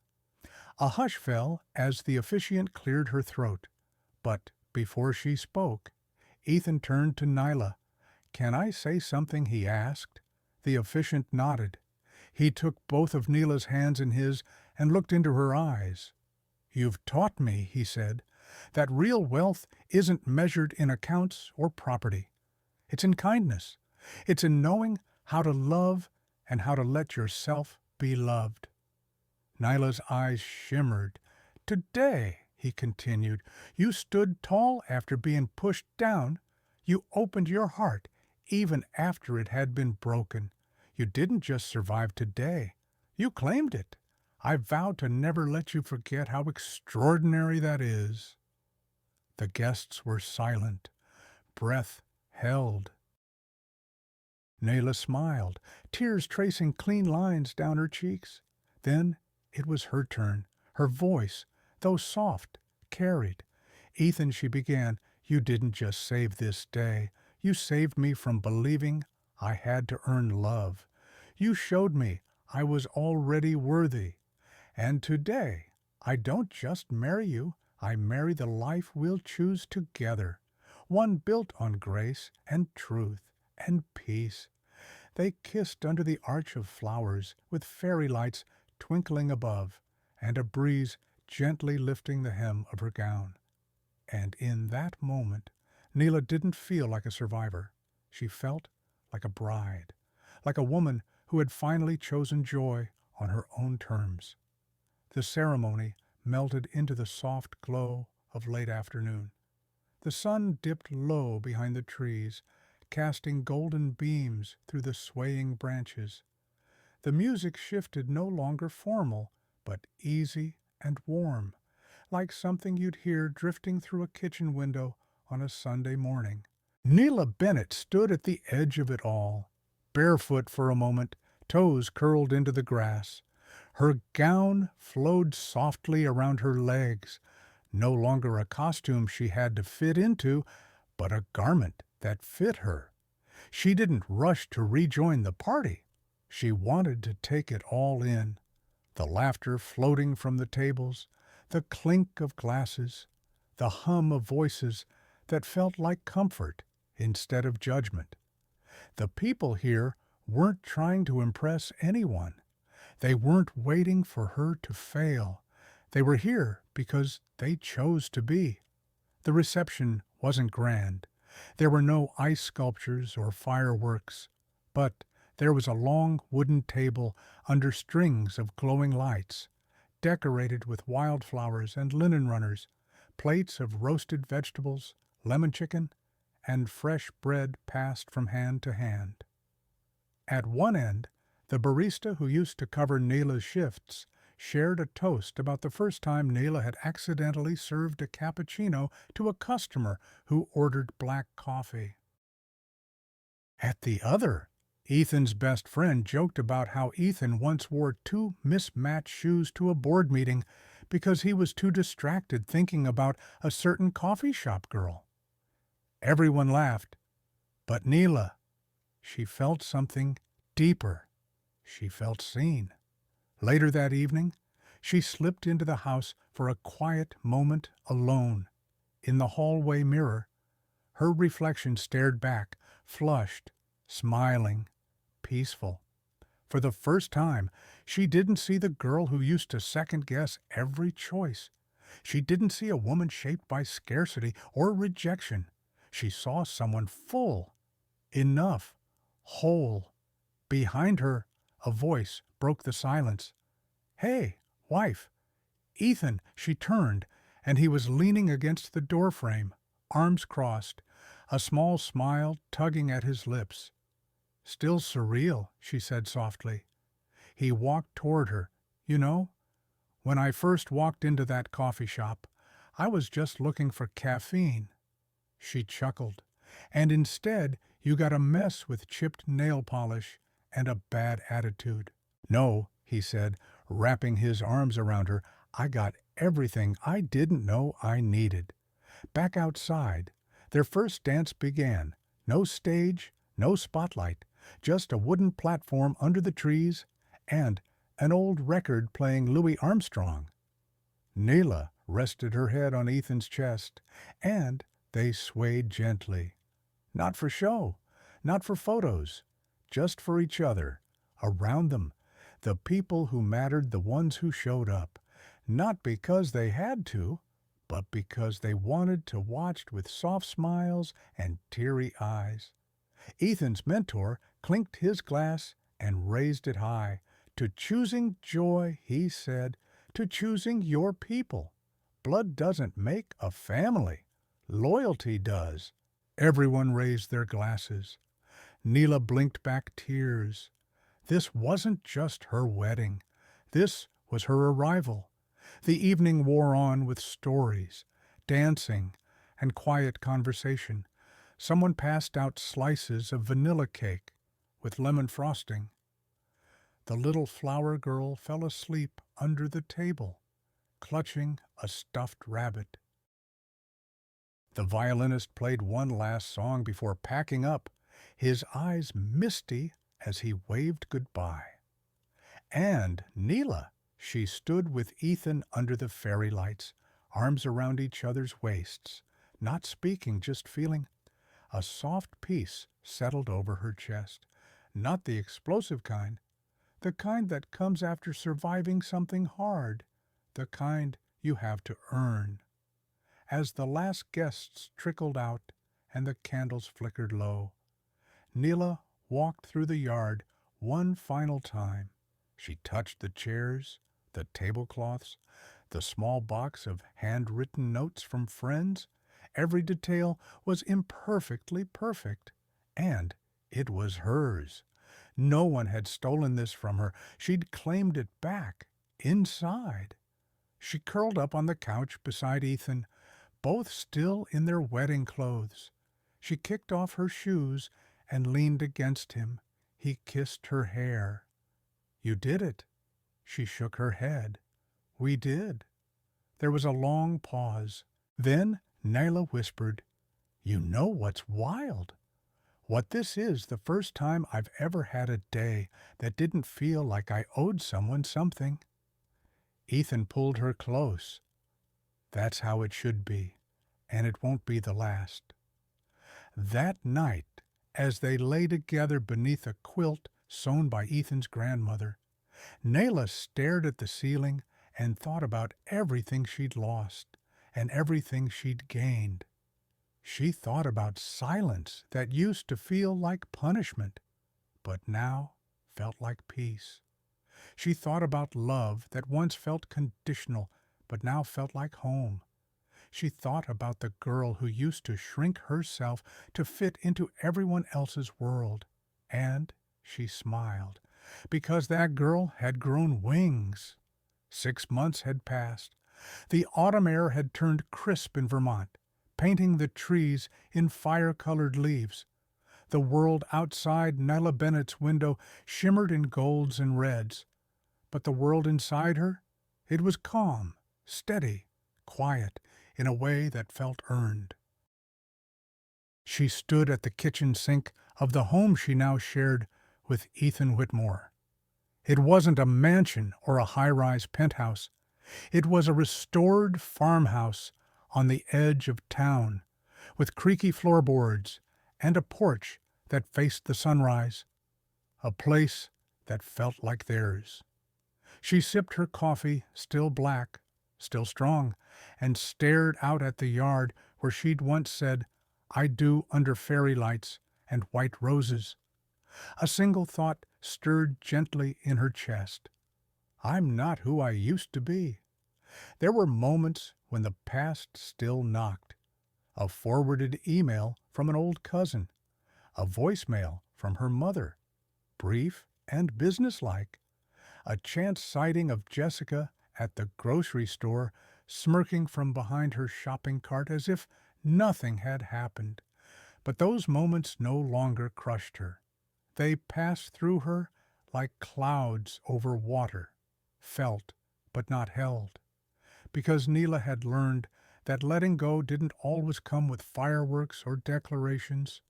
A hush fell as the officiant cleared her throat. But before she spoke, Ethan turned to Nila. "Can I say something?" he asked. The officiant nodded. He took both of Nila's hands in his and looked into her eyes. "You've taught me," he said, "that real wealth isn't measured in accounts or property. It's in kindness. It's in knowing how to love and how to let yourself be loved." Nila's eyes shimmered. "Today," he continued, "you stood tall after being pushed down. You opened your heart even after it had been broken. You didn't just survive today. You claimed it. I vow to never let you forget how extraordinary that is." The guests were silent, breath held. Nayla smiled, tears tracing clean lines down her cheeks. Then it was her turn. Her voice, though soft, carried. "Ethan," she began, "you didn't just save this day. You saved me from believing I had to earn love. You showed me I was already worthy. And today, I don't just marry you, I marry the life we'll choose together. One built on grace and truth and peace." They kissed under the arch of flowers, with fairy lights twinkling above, and a breeze gently lifting the hem of her gown. And in that moment, Nila didn't feel like a survivor. She felt like a bride, like a woman who had finally chosen joy on her own terms. The ceremony melted into the soft glow of late afternoon. The sun dipped low behind the trees, casting golden beams through the swaying branches. The music shifted, no longer formal, but easy and warm, like something you'd hear drifting through a kitchen window on a Sunday morning. Nila Bennett stood at the edge of it all, barefoot for a moment, toes curled into the grass. Her gown flowed softly around her legs, no longer a costume she had to fit into, but a garment that fit her. She didn't rush to rejoin the party. She wanted to take it all in. The laughter floating from the tables, the clink of glasses, the hum of voices that felt like comfort instead of judgment. The people here weren't trying to impress anyone. They weren't waiting for her to fail. They were here because they chose to be. The reception wasn't grand. There were no ice sculptures or fireworks, but there was a long wooden table under strings of glowing lights, decorated with wildflowers and linen runners, plates of roasted vegetables, lemon chicken, and fresh bread passed from hand to hand. At one end, the barista who used to cover Nayla's shifts shared a toast about the first time Nayla had accidentally served a cappuccino to a customer who ordered black coffee. At the other, Ethan's best friend joked about how Ethan once wore two mismatched shoes to a board meeting because he was too distracted thinking about a certain coffee shop girl. Everyone laughed, but Nayla, she felt something deeper. She felt seen. Later that evening, she slipped into the house for a quiet moment alone. In the hallway mirror, her reflection stared back, flushed, smiling, peaceful. For the first time, she didn't see the girl who used to second-guess every choice. She didn't see a woman shaped by scarcity or rejection. She saw someone full, enough, whole. Behind her, a voice broke the silence. "Hey, wife." Ethan, she turned, and he was leaning against the doorframe, arms crossed, a small smile tugging at his lips. "Still surreal," she said softly. He walked toward her. "You know, when I first walked into that coffee shop, I was just looking for caffeine." She chuckled. "And instead, you got a mess with chipped nail polish and a bad attitude." "No," he said, wrapping his arms around her, "I got everything I didn't know I needed." Back outside, their first dance began. No stage, no spotlight, just a wooden platform under the trees and an old record playing Louis Armstrong. Nayla rested her head on Ethan's chest, and they swayed gently. Not for show, not for photos, just for each other. Around them, the people who mattered, the ones who showed up, not because they had to, but because they wanted to watch with soft smiles and teary eyes. Ethan's mentor clinked his glass and raised it high. "To choosing joy," he said, "to choosing your people. Blood doesn't make a family. Loyalty does." Everyone raised their glasses. Nayla blinked back tears. This wasn't just her wedding. This was her arrival. The evening wore on with stories, dancing, and quiet conversation. Someone passed out slices of vanilla cake with lemon frosting. The little flower girl fell asleep under the table, clutching a stuffed rabbit. The violinist played one last song before packing up, his eyes misty as he waved goodbye. And Nayla, she stood with Ethan under the fairy lights, arms around each other's waists, not speaking, just feeling. A soft peace settled over her chest, not the explosive kind, the kind that comes after surviving something hard, the kind you have to earn. As the last guests trickled out and the candles flickered low, Nayla walked through the yard one final time. She touched the chairs, the tablecloths, the small box of handwritten notes from friends. Every detail was imperfectly perfect, and it was hers. No one had stolen this from her. She'd claimed it back, inside. She curled up on the couch beside Ethan, both still in their wedding clothes. She kicked off her shoes and leaned against him. He kissed her hair. "You did it." She shook her head. "We did." There was a long pause. Then Nayla whispered, "You know what's wild? What this is the first time I've ever had a day that didn't feel like I owed someone something." Ethan pulled her close. "That's how it should be, and it won't be the last." That night, as they lay together beneath a quilt sewn by Ethan's grandmother, Nayla stared at the ceiling and thought about everything she'd lost, and everything she'd gained. She thought about silence that used to feel like punishment, but now felt like peace. She thought about love that once felt conditional, but now felt like home. She thought about the girl who used to shrink herself to fit into everyone else's world. And she smiled, because that girl had grown wings. 6 months had passed. The autumn air had turned crisp in Vermont, painting the trees in fire-colored leaves. The world outside Nyla Bennett's window shimmered in golds and reds. But the world inside her, it was calm, steady, quiet, in a way that felt earned. She stood at the kitchen sink of the home she now shared with Ethan Whitmore. It wasn't a mansion or a high-rise penthouse. It was a restored farmhouse on the edge of town, with creaky floorboards and a porch that faced the sunrise, a place that felt like theirs. She sipped her coffee, still black, still strong, and stared out at the yard where she'd once said, "I do under fairy lights and white roses." A single thought stirred gently in her chest. I'm not who I used to be. There were moments when the past still knocked. A forwarded email from an old cousin, a voicemail from her mother, brief and businesslike, a chance sighting of Jessica at the grocery store, smirking from behind her shopping cart as if nothing had happened. But those moments no longer crushed her. They passed through her like clouds over water, felt but not held. Because Nyla had learned that letting go didn't always come with fireworks or declarations.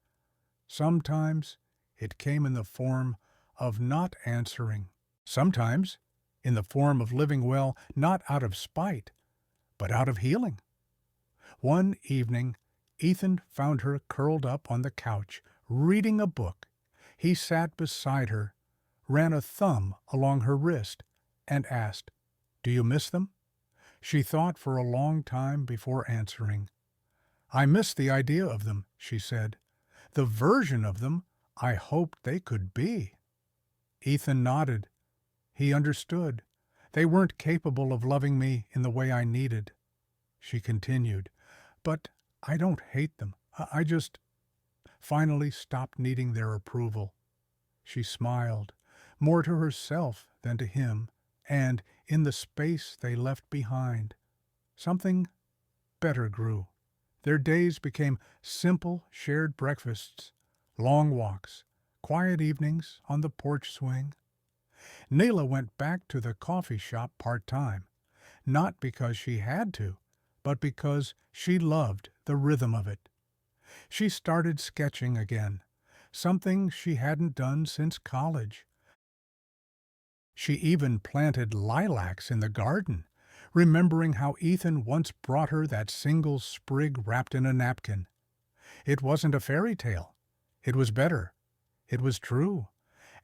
Sometimes it came in the form of not answering. Sometimes in the form of living well, not out of spite, but out of healing. One evening, Ethan found her curled up on the couch, reading a book. He sat beside her, ran a thumb along her wrist, and asked, "Do you miss them?" She thought for a long time before answering. "I miss the idea of them," she said. "The version of them I hoped they could be." Ethan nodded. He understood. They weren't capable of loving me in the way I needed. She continued, "But I don't hate them. I just finally stopped needing their approval." She smiled, more to herself than to him, and in the space they left behind, something better grew. Their days became simple, shared breakfasts, long walks, quiet evenings on the porch swing. Nyla went back to the coffee shop part-time, not because she had to, but because she loved the rhythm of it. She started sketching again, something she hadn't done since college. She even planted lilacs in the garden, remembering how Ethan once brought her that single sprig wrapped in a napkin. It wasn't a fairy tale. It was better. It was true.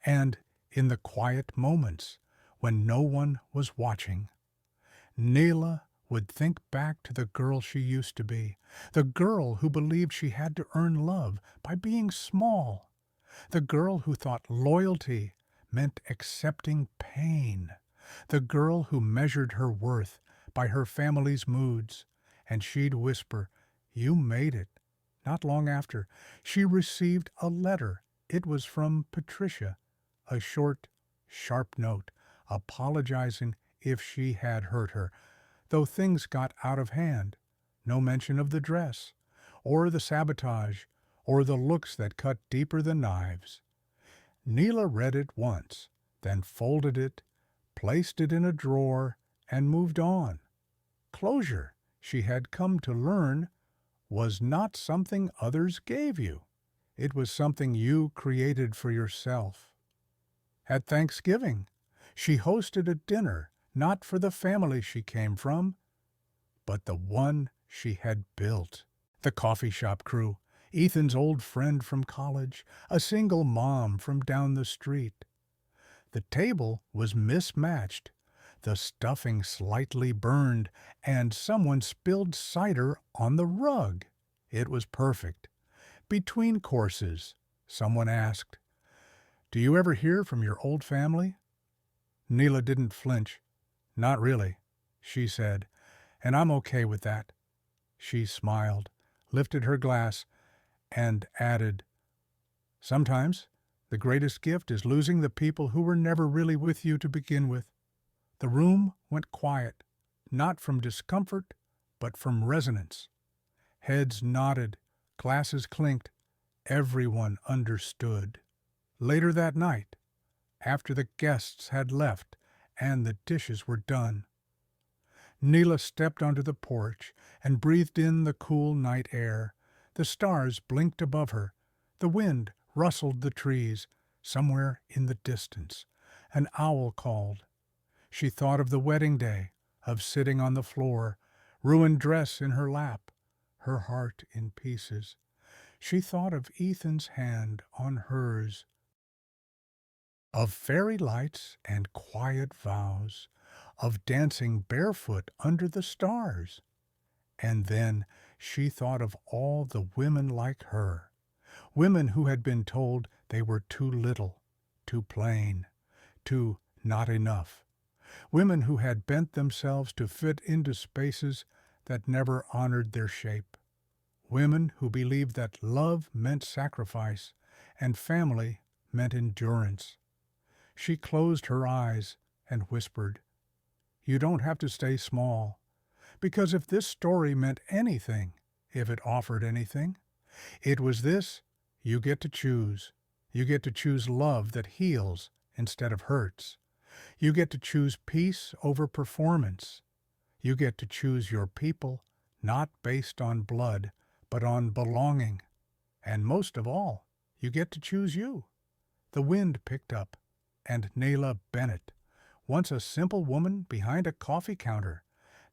And in the quiet moments, when no one was watching, Nyla would think back to the girl she used to be, the girl who believed she had to earn love by being small, the girl who thought loyalty meant accepting pain, the girl who measured her worth by her family's moods, and she'd whisper, "You made it." Not long after, she received a letter. It was from Patricia, a short, sharp note, apologizing if she had hurt her, though things got out of hand. No mention of the dress, or the sabotage, or the looks that cut deeper than knives. Nyla read it once, then folded it, placed it in a drawer, and moved on. Closure, she had come to learn, was not something others gave you. It was something you created for yourself. At Thanksgiving, she hosted a dinner not for the family she came from, but the one she had built. The coffee shop crew, Ethan's old friend from college, a single mom from down the street. The table was mismatched. The stuffing slightly burned, and someone spilled cider on the rug. It was perfect. Between courses, someone asked, "Do you ever hear from your old family?" Neela didn't flinch. "Not really," she said, "and I'm okay with that." She smiled, lifted her glass, and added, "Sometimes the greatest gift is losing the people who were never really with you to begin with." The room went quiet, not from discomfort, but from resonance. Heads nodded, glasses clinked. Everyone understood. Later that night, after the guests had left and the dishes were done, Neela stepped onto the porch and breathed in the cool night air. The stars blinked above her. The wind rustled the trees. Somewhere in the distance, an owl called. She thought of the wedding day, of sitting on the floor, ruined dress in her lap, her heart in pieces. She thought of Ethan's hand on hers, of fairy lights and quiet vows, of dancing barefoot under the stars. And then she thought of all the women like her, women who had been told they were too little, too plain, too not enough, women who had bent themselves to fit into spaces that never honored their shape, women who believed that love meant sacrifice and family meant endurance. She closed her eyes and whispered, "You don't have to stay small, because if this story meant anything, if it offered anything, it was this: you get to choose. You get to choose love that heals instead of hurts. You get to choose peace over performance. You get to choose your people, not based on blood, but on belonging. And most of all, you get to choose you." The wind picked up, and Nayla Bennett, once a simple woman behind a coffee counter,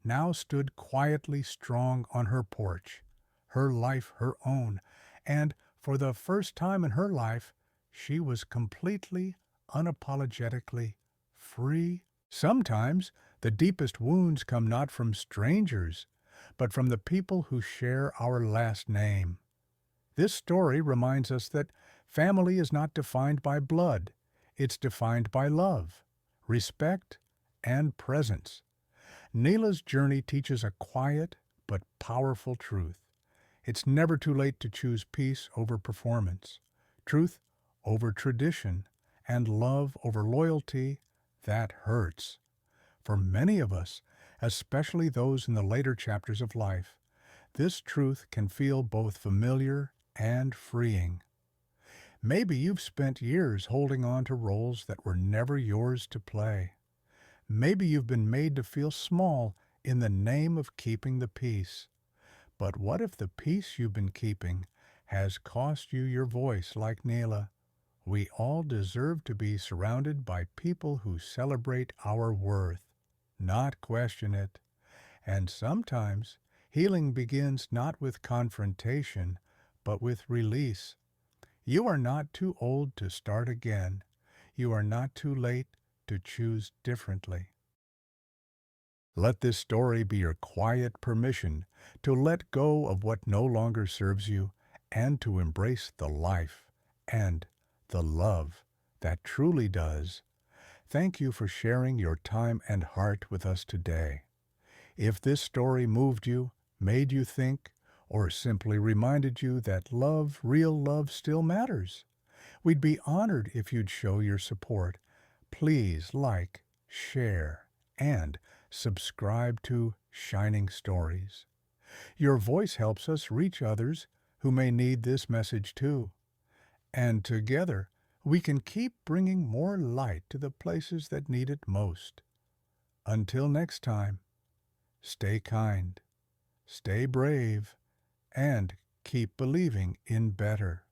now stood quietly strong on her porch, her life her own, and for the first time in her life, she was completely, unapologetically free. Sometimes the deepest wounds come not from strangers, but from the people who share our last name. This story reminds us that family is not defined by blood. It's defined by love, respect, and presence. Nayla's journey teaches a quiet but powerful truth. It's never too late to choose peace over performance, truth over tradition, and love over loyalty. That hurts. For many of us, especially those in the later chapters of life, this truth can feel both familiar and freeing. Maybe you've spent years holding on to roles that were never yours to play. Maybe you've been made to feel small in the name of keeping the peace. But what if the peace you've been keeping has cost you your voice like Nayla? We all deserve to be surrounded by people who celebrate our worth, not question it. And sometimes healing begins not with confrontation, but with release. You are not too old to start again. You are not too late to choose differently. Let this story be your quiet permission to let go of what no longer serves you and to embrace the life and the love that truly does. Thank you for sharing your time and heart with us today. If this story moved you, made you think, or simply reminded you that love, real love, still matters, we'd be honored if you'd show your support. Please like, share, and subscribe to Shining Stories. Your voice helps us reach others who may need this message too. And together, we can keep bringing more light to the places that need it most. Until next time, stay kind, stay brave, and keep believing in better.